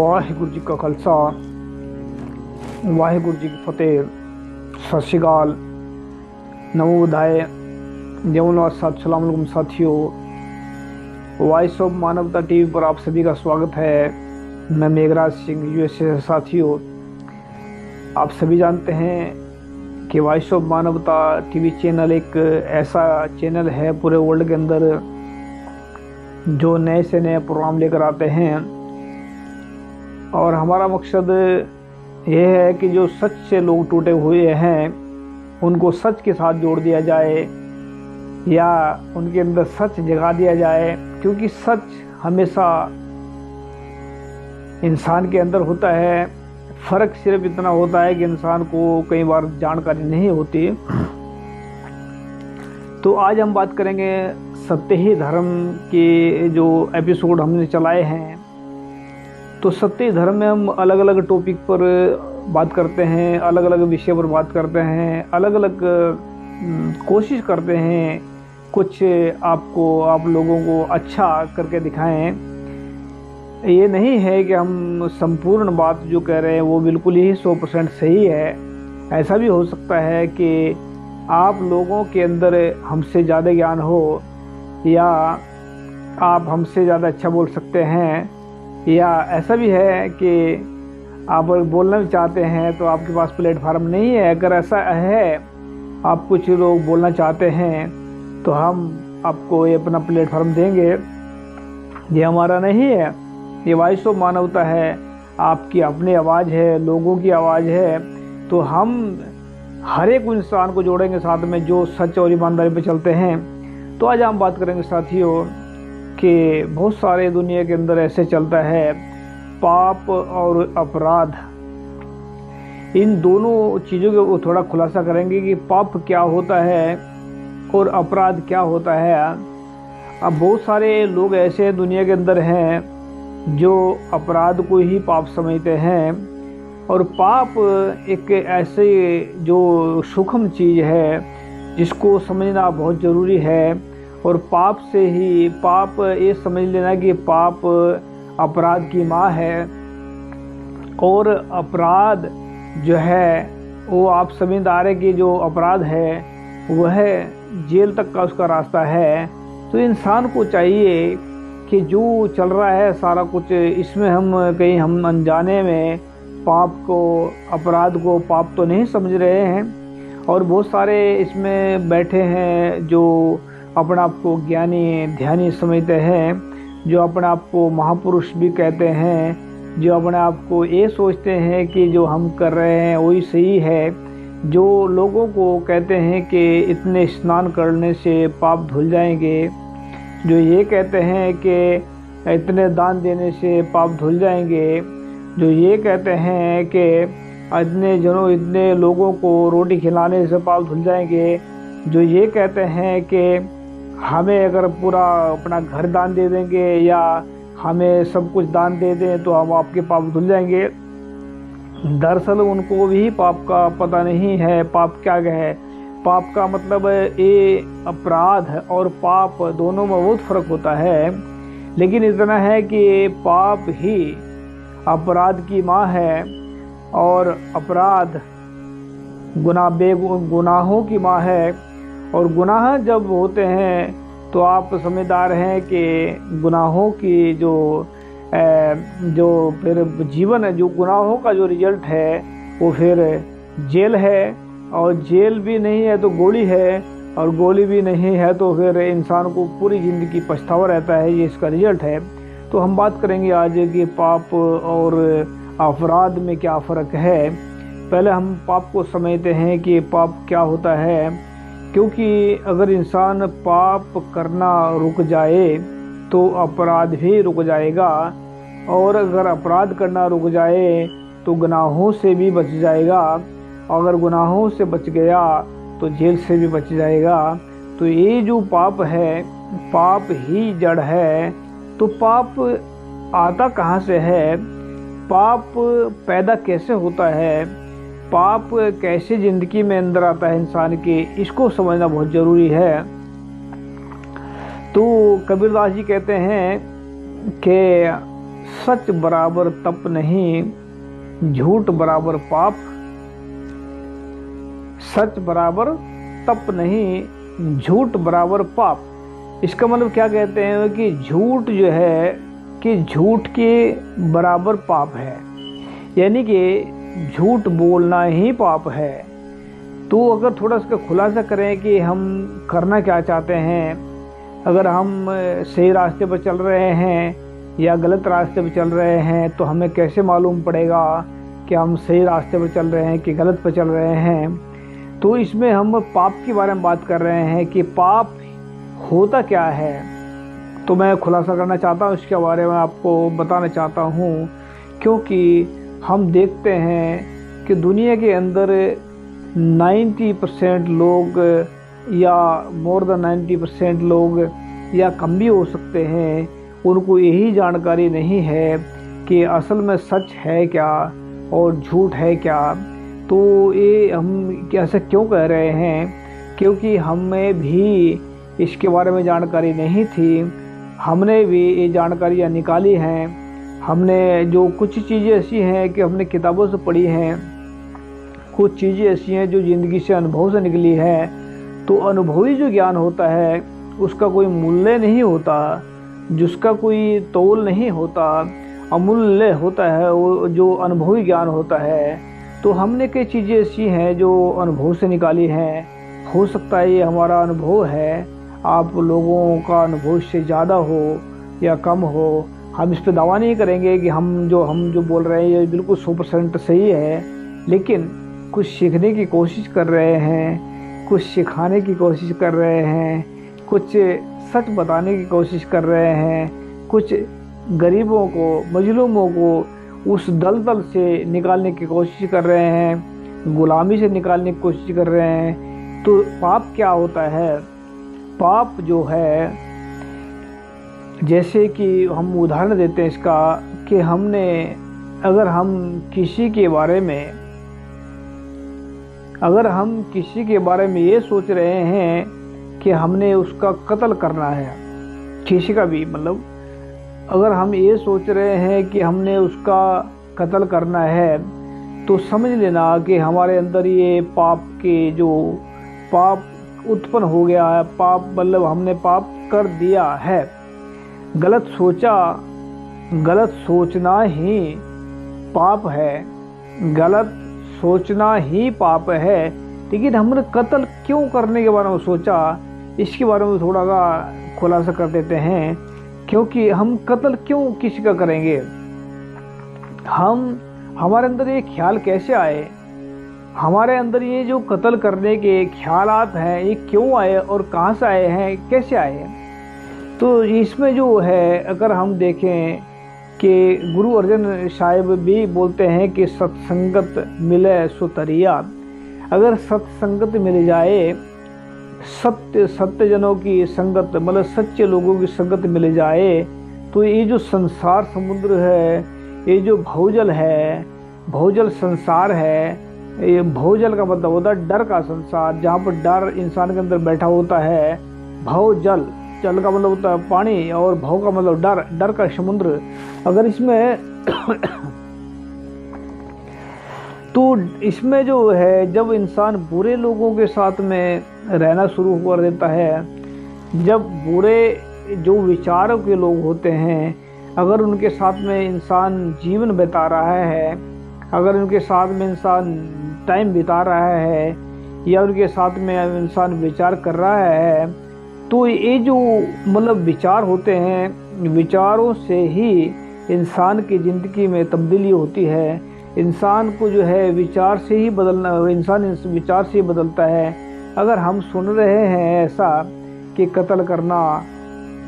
वाहिगुरू जी का खालसा वाहिगुरू जी की फतेह। सत श्री अकाल, नमो बुधाय, जय सलाम अलैकुम साथियों। वॉइस ऑफ मानवता टीवी पर आप सभी का स्वागत है। मैं मेघराज सिंह यूएसए। साथियों, आप सभी जानते हैं कि वॉइस ऑफ मानवता टीवी चैनल एक ऐसा चैनल है पूरे वर्ल्ड के अंदर जो नए से नए प्रोग्राम लेकर आते हैं, और हमारा मकसद ये है कि जो सच से लोग टूटे हुए हैं उनको सच के साथ जोड़ दिया जाए या उनके अंदर सच जगा दिया जाए, क्योंकि सच हमेशा इंसान के अंदर होता है। फ़र्क सिर्फ इतना होता है कि इंसान को कई बार जानकारी नहीं होती। तो आज हम बात करेंगे सत्य ही धर्म के जो एपिसोड हमने चलाए हैं। तो सत्य धर्म में हम अलग अलग टॉपिक पर बात करते हैं, अलग अलग विषय पर बात करते हैं, अलग अलग कोशिश करते हैं कुछ आप लोगों को अच्छा करके दिखाएं। ये नहीं है कि हम संपूर्ण बात जो कह रहे हैं वो बिल्कुल ही 100% सही है। ऐसा भी हो सकता है कि आप लोगों के अंदर हमसे ज़्यादा ज्ञान हो या आप हमसे ज़्यादा अच्छा बोल सकते हैं, या ऐसा भी है कि आप बोलना भी चाहते हैं तो आपके पास प्लेटफार्म नहीं है। अगर ऐसा है, आप कुछ लोग बोलना चाहते हैं तो हम आपको ये अपना प्लेटफार्म देंगे। ये हमारा नहीं है, ये वॉइस ऑफ मानवता है, आपकी अपनी आवाज़ है, लोगों की आवाज़ है। तो हम हर एक इंसान को जोड़ेंगे साथ में जो सच और ईमानदारी पे चलते हैं। तो आज हम बात करेंगे साथियों कि बहुत सारे दुनिया के अंदर ऐसे चलता है, पाप और अपराध, इन दोनों चीज़ों को थोड़ा खुलासा करेंगे कि पाप क्या होता है और अपराध क्या होता है। अब बहुत सारे लोग ऐसे दुनिया के अंदर हैं जो अपराध को ही पाप समझते हैं, और पाप एक ऐसे जो सूक्ष्म चीज़ है जिसको समझना बहुत ज़रूरी है। और पाप से ही पाप ये समझ लेना कि पाप अपराध की माँ है, और अपराध जो है वो आप समझदार है कि जो अपराध है वह जेल तक का उसका रास्ता है। तो इंसान को चाहिए कि जो चल रहा है सारा कुछ, इसमें हम अनजाने में पाप को, अपराध को पाप तो नहीं समझ रहे हैं। और बहुत सारे इसमें बैठे हैं जो अपने आप को ज्ञानी ध्यानी समझते हैं, जो अपने आप को महापुरुष भी कहते हैं, जो अपने आप को ये सोचते हैं कि जो हम कर रहे हैं वही सही है, जो लोगों को कहते हैं कि इतने स्नान करने से पाप धुल जाएंगे, जो ये कहते हैं कि इतने दान देने से पाप धुल जाएंगे, जो ये कहते हैं कि इतने लोगों को रोटी खिलाने से पाप धुल जाएंगे, जो ये कहते हैं कि हमें अगर पूरा अपना घर दान दे देंगे या हमें सब कुछ दान दे दें तो हम आपके पाप धुल जाएंगे। दरअसल उनको भी पाप का पता नहीं है, पाप क्या है। पाप का मतलब ये अपराध और पाप दोनों में बहुत फर्क होता है, लेकिन इतना है कि पाप ही अपराध की माँ है, और अपराध गुनाहों की माँ है। और गुनाह जब होते हैं तो आप समझदार हैं कि गुनाहों की जो फिर जीवन है, जो गुनाहों का जो रिजल्ट है वो फिर जेल है, और जेल भी नहीं है तो गोली है, और गोली भी नहीं है तो फिर इंसान को पूरी ज़िंदगी पछतावा रहता है। ये इसका रिजल्ट है। तो हम बात करेंगे आज कि पाप और अपराध में क्या फ़र्क है। पहले हम पाप को समझते हैं कि पाप क्या होता है, क्योंकि अगर इंसान पाप करना रुक जाए तो अपराध भी रुक जाएगा, और अगर अपराध करना रुक जाए तो गुनाहों से भी बच जाएगा, और अगर गुनाहों से बच गया तो जेल से भी बच जाएगा। तो ये जो पाप है, पाप ही जड़ है। तो पाप आता कहाँ से है, पाप पैदा कैसे होता है, पाप कैसे ज़िंदगी में अंदर आता है इंसान के, इसको समझना बहुत ज़रूरी है। तो कबीरदास जी कहते हैं कि सच बराबर तप नहीं, झूठ बराबर पाप। सच बराबर तप नहीं, झूठ बराबर पाप। इसका मतलब क्या कहते हैं कि झूठ जो है कि झूठ के बराबर पाप है, यानी कि झूठ बोलना ही पाप है। तो अगर थोड़ा इसका खुलासा करें कि हम करना क्या चाहते हैं, अगर हम सही रास्ते पर चल रहे हैं या गलत रास्ते पर चल रहे हैं, तो हमें कैसे मालूम पड़ेगा कि हम सही रास्ते पर चल रहे हैं कि गलत पर चल रहे हैं। तो इसमें हम पाप के बारे में बात कर रहे हैं कि पाप होता क्या है। तो मैं खुलासा करना चाहता हूँ, इसके बारे में आपको बताना चाहता हूँ, क्योंकि हम देखते हैं कि दुनिया के अंदर 90% लोग या मोर देन 90% लोग या कम भी हो सकते हैं, उनको यही जानकारी नहीं है कि असल में सच है क्या और झूठ है क्या। तो ये हम ऐसा क्यों कह रहे हैं, क्योंकि हमें भी इसके बारे में जानकारी नहीं थी। हमने भी ये जानकारियाँ निकाली हैं। हमने जो कुछ चीज़ें ऐसी हैं कि हमने किताबों से पढ़ी हैं, कुछ चीज़ें ऐसी हैं जो ज़िंदगी से अनुभव से निकली है। तो अनुभवी जो ज्ञान होता है उसका कोई मूल्य नहीं होता, जिसका कोई तोल नहीं होता, अमूल्य होता है वो जो अनुभवी ज्ञान होता है। तो हमने कई चीज़ें ऐसी हैं जो अनुभव से निकाली हैं। हो सकता है ये हमारा अनुभव है, आप लोगों का अनुभव इससे ज़्यादा हो या कम हो। हम इस पर दावा नहीं करेंगे कि हम जो बोल रहे हैं ये बिल्कुल 100% सही है, लेकिन कुछ सीखने की कोशिश कर रहे हैं, कुछ सिखाने की कोशिश कर रहे हैं, कुछ सच बताने की कोशिश कर रहे हैं, कुछ गरीबों को, मजलूमों को उस दलदल से निकालने की कोशिश कर रहे हैं, गुलामी से निकालने की कोशिश कर रहे हैं। तो पाप क्या होता है? पाप जो है, जैसे कि हम उदाहरण देते हैं इसका कि अगर हम किसी के बारे में ये सोच रहे हैं कि हमने उसका कत्ल करना है, किसी का भी मतलब अगर हम ये सोच रहे हैं कि हमने उसका कत्ल करना है, तो समझ लेना कि हमारे अंदर ये पाप उत्पन्न हो गया है। पाप मतलब हमने पाप कर दिया है। गलत सोचना ही पाप है, गलत सोचना ही पाप है। लेकिन हमने कत्ल क्यों करने के बारे में सोचा, इसके बारे में थोड़ा सा खुलासा कर देते हैं। क्योंकि हम कत्ल क्यों किसी का करेंगे, हमारे अंदर ये ख्याल कैसे आए, हमारे अंदर ये जो कत्ल करने के ख्यालात हैं ये क्यों आए और कहाँ से आए हैं, कैसे आए हैं। तो इसमें जो है, अगर हम देखें कि गुरु अर्जन साहिब भी बोलते हैं कि सत्संगत मिले सो तरिया। अगर सत्संगत मिल जाए, सत्य जनों की संगत मतलब सच्चे लोगों की संगत मिल जाए, तो ये जो संसार समुद्र है, ये जो भवजल है, भवजल संसार है, ये भवजल का मतलब होता है डर का संसार, जहाँ पर डर इंसान के अंदर बैठा होता है। भवजल, जल का मतलब होता है पानी और भव का मतलब डर का समुद्र। अगर इसमें तो इसमें जो है, जब इंसान बुरे लोगों के साथ में रहना शुरू कर देता है, जब बुरे जो विचारों के लोग होते हैं, अगर उनके साथ में इंसान जीवन बिता रहा है, अगर उनके साथ में इंसान टाइम बिता रहा है या उनके साथ में इंसान विचार कर रहा है, तो ये जो मतलब विचार होते हैं, विचारों से ही इंसान की ज़िंदगी में तब्दीली होती है। इंसान को जो है विचार से ही बदलना, इंसान इस विचार से ही बदलता है। अगर हम सुन रहे हैं ऐसा कि कत्ल करना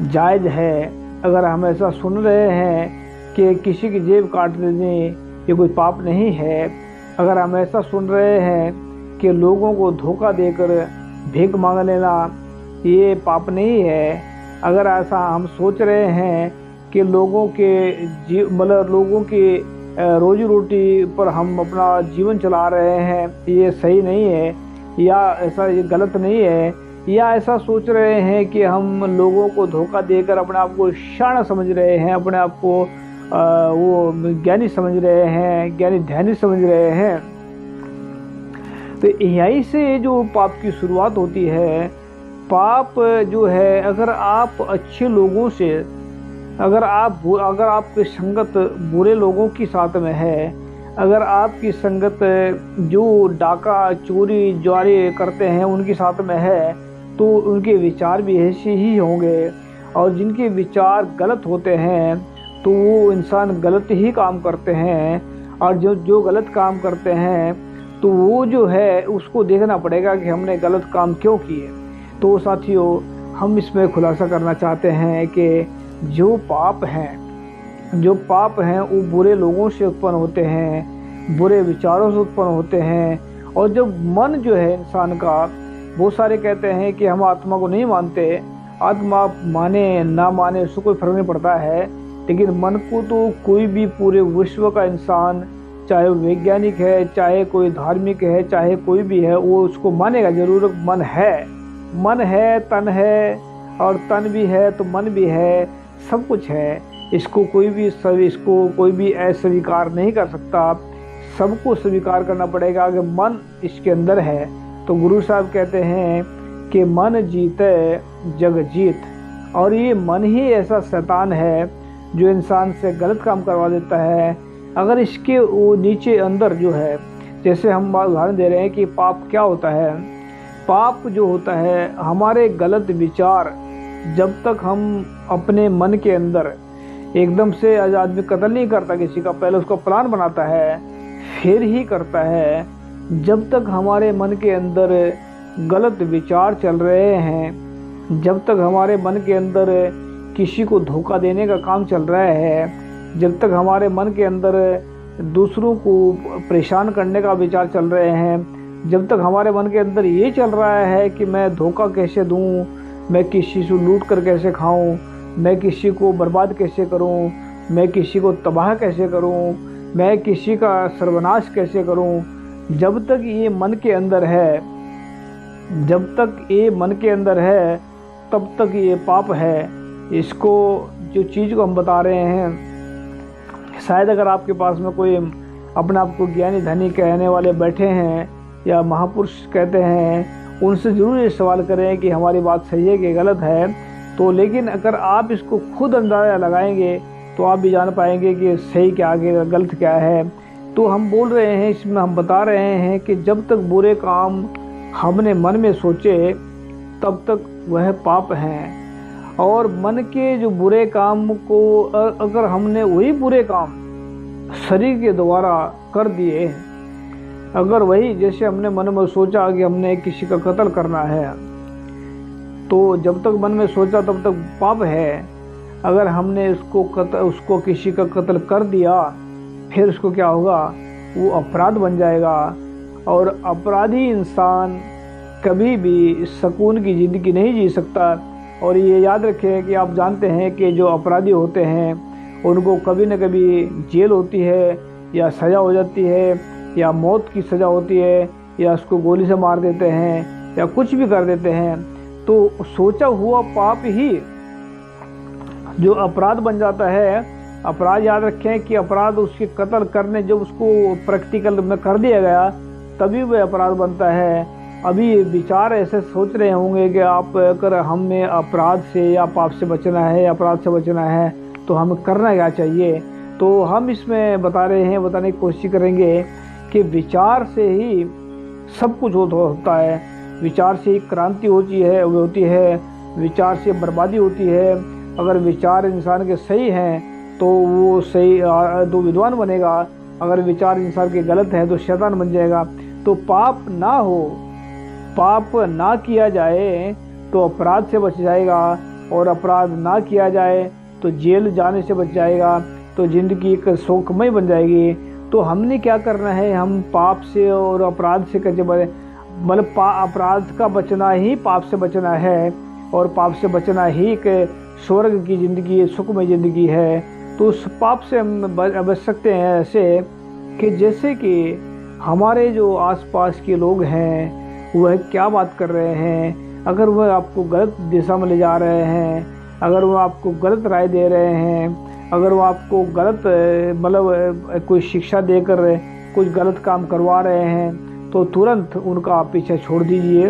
जायज़ है, अगर हम ऐसा सुन रहे हैं कि किसी की जेब काट देने ये कोई पाप नहीं है, अगर हम ऐसा सुन रहे हैं कि लोगों को धोखा देकर भीख मांग लेना ये पाप नहीं है, अगर ऐसा हम सोच रहे हैं कि लोगों के रोजी रोटी पर हम अपना जीवन चला रहे हैं, ये सही नहीं है, या ऐसा ये गलत नहीं है, या ऐसा सोच रहे हैं कि हम लोगों को धोखा देकर अपने आप को शाना समझ रहे हैं, अपने आप को वो ज्ञानी समझ रहे हैं, ज्ञानी ध्यानी समझ रहे हैं। तो यहीं से जो पाप की शुरुआत होती है। पाप जो है, अगर आप अच्छे लोगों से, अगर आपकी संगत बुरे लोगों की साथ में है, अगर आपकी संगत जो डाका चोरी ज्वारी करते हैं उनके साथ में है, तो उनके विचार भी ऐसे ही होंगे। और जिनके विचार गलत होते हैं तो वो इंसान गलत ही काम करते हैं। और जो गलत काम करते हैं तो वो जो है उसको देखना पड़ेगा कि हमने गलत काम क्यों किए। तो साथियों, हम इसमें खुलासा करना चाहते हैं कि जो पाप हैं वो बुरे लोगों से उत्पन्न होते हैं, बुरे विचारों से उत्पन्न होते हैं। और जब मन जो है इंसान का, बहुत सारे कहते हैं कि हम आत्मा को नहीं मानते, आत्मा माने ना माने उसको कोई फर्क नहीं पड़ता है, लेकिन मन को तो कोई भी पूरे विश्व का इंसान, चाहे वैज्ञानिक है, चाहे कोई धार्मिक है, चाहे कोई भी है, वो उसको मानेगा जरूर। मन है, तन है, और तन भी है तो मन भी है, सब कुछ है। इसको कोई भी अस्वीकार नहीं कर सकता। सबको स्वीकार करना पड़ेगा कि मन इसके अंदर है। तो गुरु साहब कहते हैं कि मन जीते जग जीत। और ये मन ही ऐसा शैतान है जो इंसान से गलत काम करवा देता है। अगर इसके वो नीचे अंदर जो है, जैसे हम उदाहरण दे रहे हैं कि पाप क्या होता है। पाप जो होता है हमारे गलत विचार, जब तक हम अपने मन के अंदर एकदम से आदमी कत्ल नहीं करता किसी का, पहले उसका प्लान बनाता है फिर ही करता है। जब तक हमारे मन के अंदर गलत विचार चल रहे हैं, जब तक हमारे मन के अंदर किसी को धोखा देने का काम चल रहा है, जब तक हमारे मन के अंदर दूसरों को परेशान करने का विचार चल रहे हैं, जब तक हमारे मन के अंदर ये चल रहा है कि मैं धोखा कैसे दूं, मैं किसी से लूट कर कैसे खाऊं, मैं किसी को बर्बाद कैसे करूं, मैं किसी को तबाह कैसे करूं, मैं किसी का सर्वनाश कैसे करूं, जब तक ये मन के अंदर है, तब तक ये पाप है। इसको जो चीज़ को हम बता रहे हैं, शायद अगर आपके पास में कोई अपने आप को ज्ञानी धनी कहने वाले बैठे हैं या महापुरुष कहते हैं, उनसे ज़रूर ये सवाल करें कि हमारी बात सही है कि गलत है। तो लेकिन अगर आप इसको खुद अंदाज़ा लगाएंगे तो आप भी जान पाएंगे कि सही क्या है, गलत क्या है। तो हम बोल रहे हैं, इसमें हम बता रहे हैं कि जब तक बुरे काम हमने मन में सोचे तब तक वह पाप हैं। और मन के जो बुरे काम को अगर हमने वही बुरे काम शरीर के द्वारा कर दिए, अगर वही जैसे हमने मन में सोचा कि हमने किसी का कत्ल करना है, तो जब तक मन में सोचा तब तक पाप है। अगर हमने उसको किसी का कत्ल कर दिया, फिर उसको क्या होगा, वो अपराध बन जाएगा। और अपराधी इंसान कभी भी सुकून की ज़िंदगी नहीं जी सकता। और ये याद रखें कि आप जानते हैं कि जो अपराधी होते हैं उनको कभी न कभी जेल होती है, या सज़ा हो जाती है, या मौत की सज़ा होती है, या उसको गोली से मार देते हैं, या कुछ भी कर देते हैं। तो सोचा हुआ पाप ही जो अपराध बन जाता है। अपराध याद रखें कि अपराध उसके कत्ल करने, जब उसको प्रैक्टिकल में कर दिया गया तभी वह अपराध बनता है। अभी विचार ऐसे सोच रहे होंगे कि आप अगर हमें अपराध से या पाप से बचना है, अपराध से बचना है, तो हमें करना क्या चाहिए। तो हम इसमें बताने की कोशिश करेंगे कि विचार से ही सब कुछ होता है। विचार से ही क्रांति होती है, विचार से बर्बादी होती है। अगर विचार इंसान के सही हैं तो वो सही तो विद्वान बनेगा, अगर विचार इंसान के गलत है तो शैतान बन जाएगा। तो पाप ना किया जाए तो अपराध से बच जाएगा, और अपराध ना किया जाए तो जेल जाने से बच जाएगा, तो ज़िंदगी एक सुखमय बन जाएगी। तो हमने क्या करना है, हम पाप से और अपराध से कैसे मतलब अपराध का बचना ही पाप से बचना है, और पाप से बचना ही एक स्वर्ग की ज़िंदगी, सुखमय ज़िंदगी है। तो उस पाप से हम बच सकते हैं ऐसे कि जैसे कि हमारे जो आसपास के लोग हैं वह क्या बात कर रहे हैं। अगर वह आपको गलत दिशा में ले जा रहे हैं, अगर वह आपको गलत राय दे रहे हैं, अगर वो आपको गलत मतलब कोई शिक्षा देकर कुछ गलत काम करवा रहे हैं तो तुरंत उनका आप पीछे छोड़ दीजिए।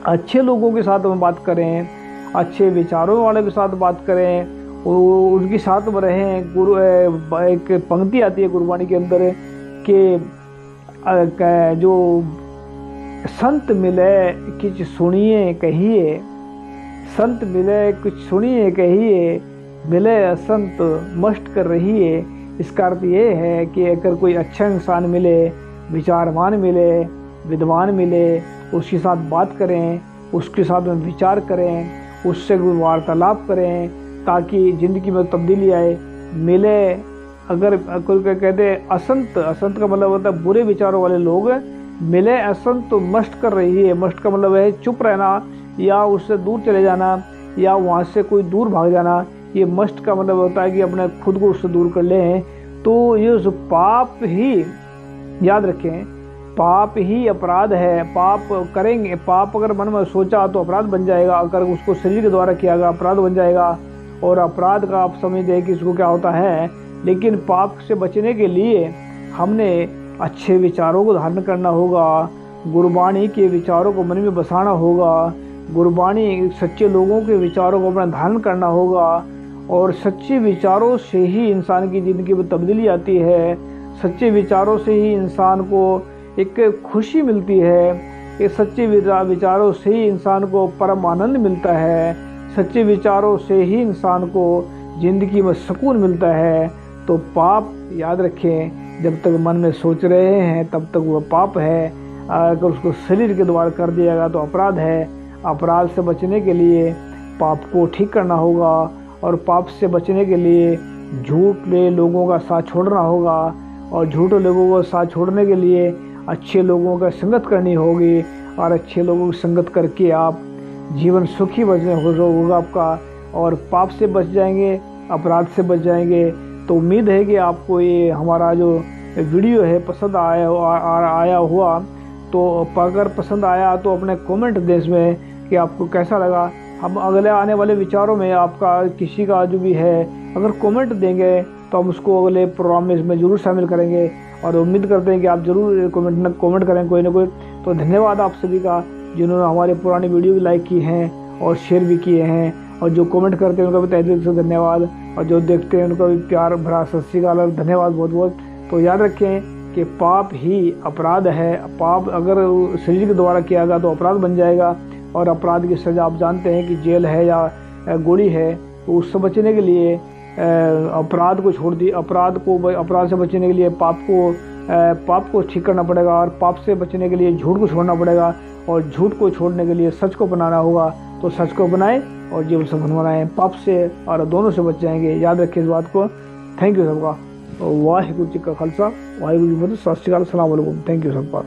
अच्छे लोगों के साथ में बात करें, अच्छे विचारों वाले के साथ बात करें, उनके साथ में रहें। गुरु एक पंक्ति आती है गुरबाणी के अंदर कि जो संत मिले कुछ सुनिए कहिए, संत मिले कुछ सुनिए कहिए, मिले असंत मस्ट कर रहिए। इसका अर्थ ये है कि अगर कोई अच्छा इंसान मिले, विचारवान मिले, विद्वान मिले, उसके साथ बात करें, उसके साथ में विचार करें, उससे वार्तालाप करें ताकि ज़िंदगी में तब्दीली आए। मिले अगर कोई कहते हैं असंत, असंत का मतलब होता है बुरे विचारों वाले लोग। मिले असंत तो मस्ट कर रही है, मस्ट का मतलब है चुप रहना या उससे दूर चले जाना या वहाँ से कोई दूर भाग जाना। ये मस्ट का मतलब होता है कि अपने खुद को उससे दूर कर लें। तो ये जो पाप ही, याद रखें, पाप ही अपराध है। पाप करेंगे, पाप अगर मन में सोचा तो अपराध बन जाएगा, अगर उसको शरीर के द्वारा किया गया अपराध बन जाएगा। और अपराध का आप समझते कि इसको क्या होता है। लेकिन पाप से बचने के लिए हमने अच्छे विचारों को धारण करना होगा, गुरबाणी के विचारों को मन में बसाना होगा, गुरबाणी सच्चे लोगों के विचारों को अपना धारण करना होगा। और सच्चे विचारों से ही इंसान की ज़िंदगी में तब्दीली आती है। सच्चे विचारों से ही इंसान को एक खुशी मिलती है। ये सच्चे विचारों से ही इंसान को परम आनंद मिलता है। सच्चे विचारों से ही इंसान को ज़िंदगी में सुकून मिलता है। तो पाप याद रखें, जब तक मन में सोच रहे हैं तब तक वह पाप है। अगर उसको शरीर के द्वारा कर दिया गया तो अपराध है। अपराध से बचने के लिए पाप को ठीक करना होगा और पाप से बचने के लिए झूठे लोगों का साथ छोड़ना होगा। और झूठे लोगों का साथ छोड़ने के लिए अच्छे लोगों का संगत करनी होगी। और अच्छे लोगों की संगत करके आप जीवन सुखी बचने होगा आपका, और पाप से बच जाएंगे, अपराध से बच जाएंगे। तो उम्मीद है कि आपको ये हमारा जो वीडियो है पसंद आया हुआ। तो अगर पसंद आया तो अपने कमेंट दें इसमें कि आपको कैसा लगा। हम अगले आने वाले विचारों में आपका किसी का जो भी है अगर कमेंट देंगे तो हम उसको अगले प्रोग्राम में इसमें ज़रूर शामिल करेंगे। और उम्मीद करते हैं कि आप ज़रूर कमेंट करें कोई ना कोई। तो धन्यवाद आप सभी का जिन्होंने हमारे पुरानी वीडियो भी लाइक की हैं और शेयर भी किए हैं। और जो कमेंट करते हैं उनका भी तहे दिल से धन्यवाद। और जो देखते हैं उनका भी प्यार भरा सत श्री अकाल और धन्यवाद बहुत बहुत। तो याद रखें कि पाप ही अपराध है। पाप अगर शरीर के द्वारा किया गया तो अपराध बन जाएगा। और अपराध की सज़ा आप जानते हैं कि जेल है या गोली है। तो उससे बचने के लिए अपराध को छोड़ दी, अपराध से बचने के लिए पाप को ठीक करना पड़ेगा। और पाप से बचने के लिए झूठ को छोड़ना पड़ेगा। और झूठ को छोड़ने के लिए सच को अपनाना होगा। तो सच को अपनाएं और जीवन सफल बनाएं। पाप से और दोनों से बच जाएंगे। याद रखें इस बात को। थैंक यू सबका। वाहिगुरु जी का खालसा, वाहिगुरु जी की फतेह। सत श्री अकाल, अस्सलाम वालेकुम। थैंक यू सबका।